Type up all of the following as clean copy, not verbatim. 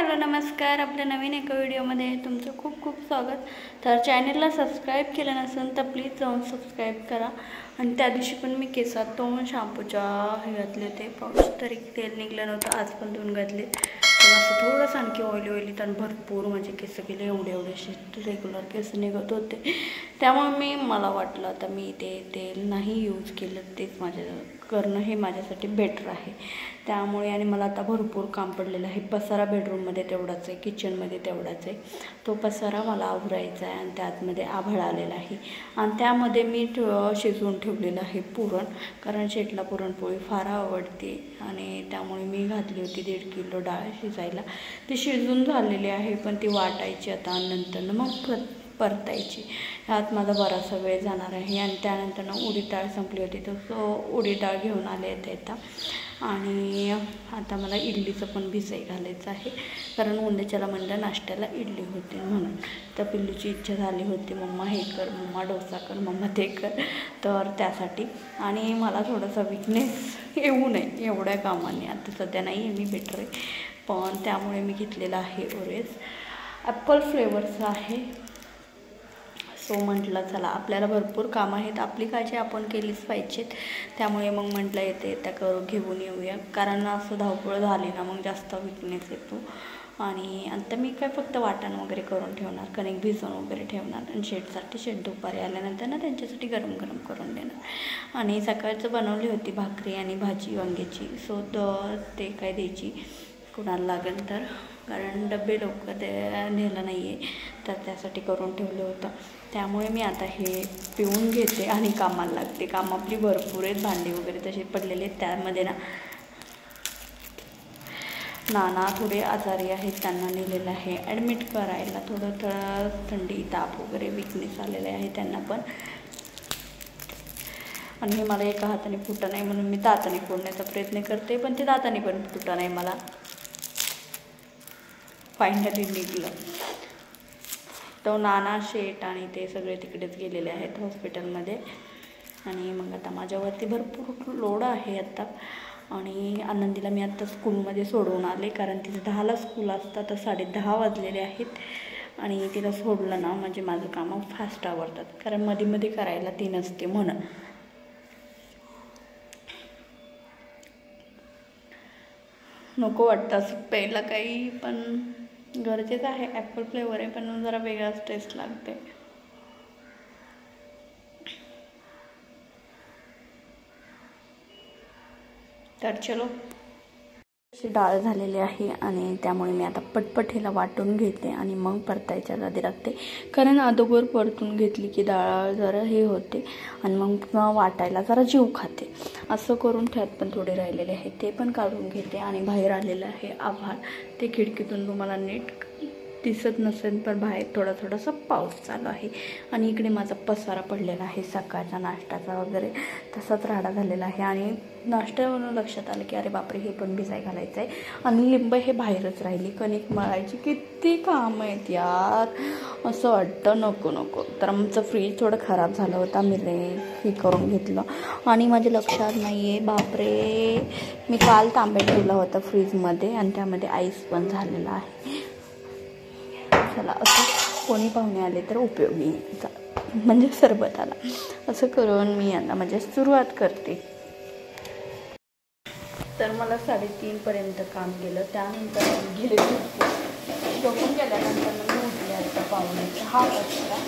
Hello नमस्कार, आपल्या नवीन एका व्हिडिओमध्ये तुमचं खूप खूप स्वागत। तर चॅनलला सबस्क्राईब केलं नसेल तर प्लीज जाऊन सबस्क्राईब करा। आणि त्या दिवशी पण मी केसात 2 शॅम्पूच्या हे घातले होते, पाऊस तरी तेल निघलं नव्हतं, आज पण 2 घातले। पण असं थोडंसं आणखी ऑइली तर भरपूर माझे केस गेले, एवढे रेग्युलर केस निघत होते। त्यामुळे मला वाटलं आता मी ते तेल नाही यूज केलं, तेच करणं हे माझ्यासाठी बेटर आहे। त्यामुळे आणि मला आता भरपूर काम पडलेलं आहे। पसारा बेडरूममध्ये तेवढाच आहे, किचनमध्ये तेवढाच आहे, तो पसारा मला आवरायचा आहे। आणि त्यातमध्ये आभाळ आलेला आहे आणि त्यामध्ये मी शिजवून ठेवलेलं आहे पुरण, कारण शेटला पुरणपोळी फार आवडते आणि त्यामुळे मी घातली होती 1.5 किलो डाळ शिजायला। ती शिजून झालेली आहे, पण ती वाटायची आता नंतर मग परतायची। ह्यात माझा बराचसा वेळ जाणार आहे। आणि त्यानंतर उडीद डाळ संपली होती, तर उडीद डाळ घेऊन आले येता आणि आता मला इडलीचं पण भिजई घालायचं आहे, कारण उंदेच्याला म्हणलं नाश्त्याला इडली होती म्हणून। तर पिल्लूची इच्छा झाली होती, मम्मा हे कर, मम्मा डोसा कर, मम्मा ते कर, तर त्यासाठी। आणि मला थोडासा वीकनेस येऊ नये एवढ्या कामाने, आता सध्या नाही आहे, मी बेटर आहे, पण त्यामुळे मी घेतलेलं आहे ओरेस ॲपल फ्लेवरचं आहे। सो म्हटलं चला, आपल्याला भरपूर कामं आहेत, आपली काळजी आपण केलीच पाहिजेत। त्यामुळे मग म्हटलं येता घेऊन येऊया, कारण असं धावपळ झाली ना मग जास्त वीकनेस येतो। आणि आता मी काय फक्त वाटण वगैरे करून ठेवणार, कणिक भिजवून वगैरे ठेवणार आणि शेट दुपारी आल्यानंतर ना त्यांच्यासाठी गरम गरम करून देणार। आणि सकाळचं बनवली होती भाकरी आणि भाजी वांग्याची, सो ते काय द्यायची कुणाला लागेल तर, कारण डबे लवकर नेलं नाही आहे, तर त्यासाठी करून ठेवलं होतं। त्यामुळे मी आता हे पिऊन घेते आणि कामाला लागते। काम आपली भरपूर आहेत, भांडी वगैरे तसे पडलेले आहेत। त्यामध्ये नाना थोडे आजारी आहेत, त्यांना नेलेलं आहे ॲडमिट करायला। थोडं थंडी ताप वगैरे वीकनेस आलेले आहे त्यांना पण। आणि हे मला एका हाताने फुटं नाही म्हणून मी दाताने फोडण्याचा प्रयत्न करते, पण ते दाताने पण फुटं नाही, मला फायनली निघलं। तो नाना शेट आणि ते सगळे तिकडेच गेलेले आहेत हॉस्पिटलमध्ये। आणि मग आता माझ्यावरती भरपूर लोड आहे आता। आणि आनंदीला मी आत्ता स्कूलमध्ये सोडवून आले, कारण तिथे 10ला स्कूल असतं, तर 10:30 वाजलेले आहेत। आणि तिला सोडलं ना म्हणजे माझं कामं फास्ट आवरतात, कारण मध्ये करायला ती नसते म्हणून। नको वाटतं असं प्यायला काही, पण गरजेचं आहे। ॲपल फ्लेवर आहे, पण जरा वेगळाच टेस्ट लागते। तर चलो, अशी डाळ झालेली आहे आणि त्यामुळे मी आता पटपट हिला वाटून घेते आणि मग परतायच्या नादी लागते, कारण अगोदर परतून घेतली की डाळ जरा हे होते आणि मग वाटायला जरा जीव खाते। असं करून ठेवत पण थोडे राहिलेले आहे, ते पण काढून घेते। आणि बाहेर आलेलं आहे आभाळ, ते खिडकीतून तुम्हाला नीट दिसत नसेल, पण बाहेर थोडासा पाऊस चालू आहे। आणि इकडे माझा पसारा पडलेला आहे, सकाळचा नाश्त्याचा वगैरे तसाच राडा झालेला आहे। आणि नाश्त्यावरून लक्षात आलं की अरे बापरे, हे पण भिजाय घालायचं आहे। आणि लिंब हे बाहेरच राहिली, कणिक मळायची किती काम आहेत यार, असं वाटतं नको। तर आमचं फ्रीज थोडं खराब झालं होतं, मी हे करून घेतलं आणि माझ्या लक्षात नाही आहे, बापरे मी काल तांबे ठेवला होता फ्रीजमध्ये आणि त्यामध्ये आईस पण झालेला आहे। चला, असं कोणी पाहुणे आले तर उपयोगी म्हणजे सरबताला, असं करून मी आता म्हणजे सुरुवात करते। तर मला 3:30 पर्यंत काम केलं, त्यानंतर गेले झोपून गेल्यानंतर मी उठले आता 5:45 वाजता।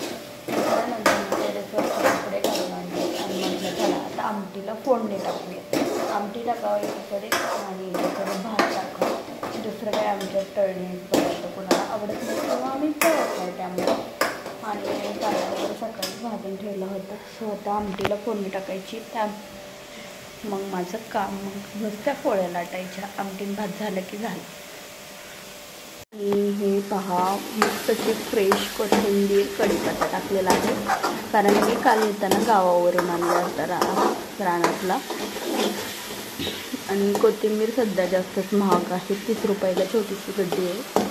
त्यानंतर टेरेसवर कपडे घालून आणले आणि म्हटलं चला आता आमटीला फोडणी टाकूया। आमटी टाकावं एकीकडे आणि एकीकडे भात टाकावं, दुसरं काय आमच्या तळणी पदार्थ कोणाला आवडत नाही किंवा आम्ही तळत नाही त्यामुळे। आणि कांदा वगैरे सकाळी भाजून ठेवलं होतं, सो आता आमटीला फोडणी टाकायची। मग माझं काम मग नुसत्या पोळ्या लाटायच्या, आमटीन भात झालं की झालं। आणि हे पहा, मस्तशी फ्रेश कोथिंबीर कढीपत्ता टाकलेला आहे, कारण मी काल येताना गावावरून आणलं होतं रानातला। आणि कोथिंबीर सध्या जास्तच महाग आहे, 30 रुपयाला छोटीशी गड्डी आहे,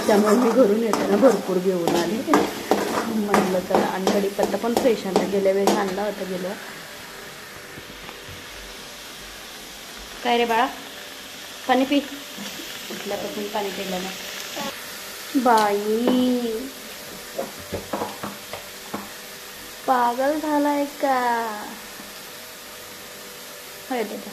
त्यामुळे मी घरून येताना भरपूर घेऊन आले। म्हटलं चला, आणि कढीपत्ता पण फ्रेश आणला, गेल्या वेळेस आणला होता गेल्या। काय रे बाळा, पाणी पी, उठल्यापासून पाणी पिलं ना। बाई पागल झालाय का? होय दादा.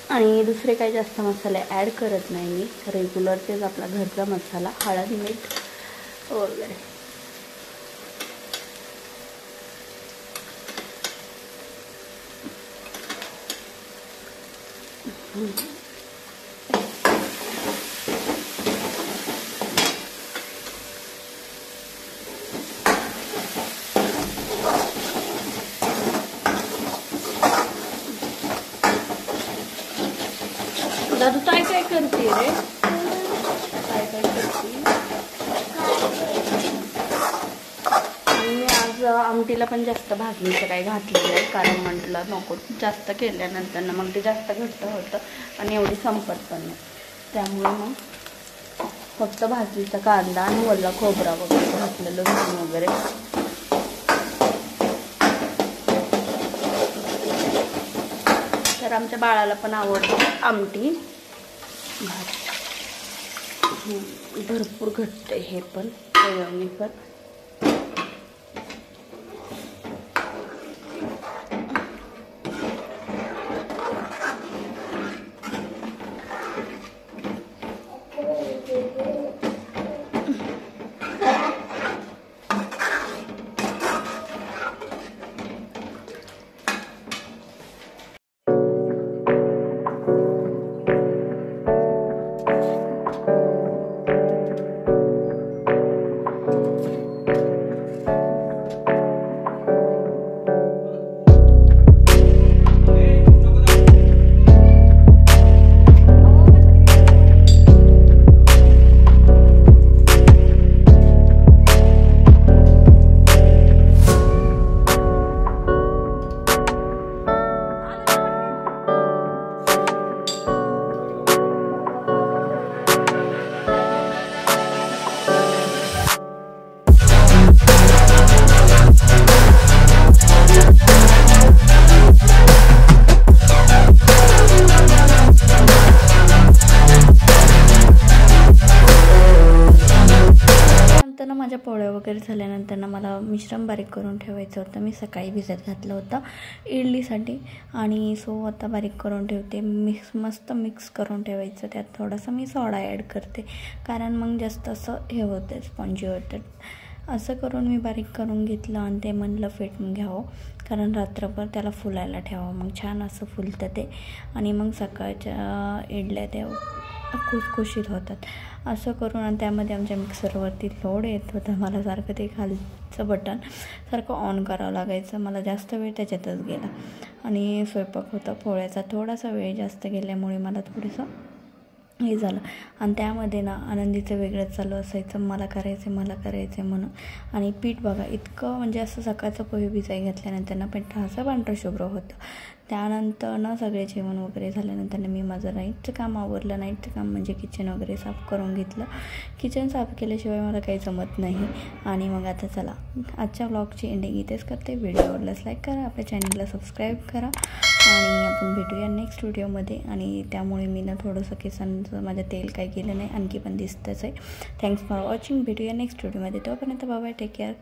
आणि दुसरे काही जास्त मसाले ॲड करत नाही मी. रेग्युलर तेच आपला घरचा मसाला, हळद, मीठ वगैरे. दादू काय करते रे? काय करते? मी आज आमटीला पण जास्त भाजणीचं काही घातलेलं आहे, कारण म्हटलं नको जास्त केल्यानंतर ना मग ते जास्त घट्ट होतं आणि एवढी संपत पण नाही. त्यामुळे मग फक्त भाजणीचा कांदा आणि ओला खोबरा वगैरे घातलेलं, लसूण वगैरे. तर आमच्या बाळाला पण आवडते आमटी भात. भरपूर घट्ट हे पण वळवणी पण. माझ्या पोळ्या वगैरे झाल्यानंतर ना मला मिश्रण बारीक करून ठेवायचं होतं. मी सकाळी भिजत घातलं होतं इडलीसाठी आणि सो आता बारीक करून ठेवते. मस्त मिक्स करून ठेवायचं. त्यात थोडासा मी सोडा ॲड करते, कारण मग जास्त असं हे होतं, स्पॉन्जी होतं. असं करून मी बारीक करून घेतलं आणि ते म्हणलं फेटून घ्यावं, कारण रात्रभर त्याला फुलायला ठेवावं, मग छान असं फुलतं ते. आणि मग सकाळच्या इडल्या त्या खुसखुशीत होतात. असं करून आणि त्यामध्ये आमच्या मिक्सरवरती लोड येत होता. मला सारखं ते खालचं बटन सारखं ऑन करावं लागायचं. मला जास्त वेळ त्याच्यातच गेला आणि स्वयंपाक होता पोळ्याचा. थोडासा वेळ जास्त गेल्यामुळे मला थोडंसं हे झालं. आणि त्यामध्ये ना आनंदीचं वेगळंच चालू असायचं, मला करायचं म्हणून. आणि पीठ बघा इतकं, म्हणजे असं सकाळचं पोहे भिजाई घातल्यानंतर ना पिठं असं पांढरं शुभ्र होतं. त्यानंतर ना सगळे जेवण वगैरे झाल्यानंतर मी माझं नाईटचं काम आवरलं. नाईटचं काम म्हणजे किचन वगैरे साफ करून घेतलं. किचन साफ केल्याशिवाय मला काही जमत नाही. आणि मग आता चला आजच्या व्लॉगची एंडिंग इथेच करते. व्हिडिओ आवडल्यास लाईक करा, आपल्या चॅनलला सबस्क्राईब करा आणि आपण भेटूया नेक्स्ट व्हिडिओमध्ये. आणि त्यामुळे मी ना थोडंसं केसांचं माझं तेल काही केलं नाही, आणखी पण दिसतंच आहे. Thanks for watching. भेटूया नेक्स्ट व्हिडिओमध्ये. तोपर्यंत बाय बाय, टेक केअर.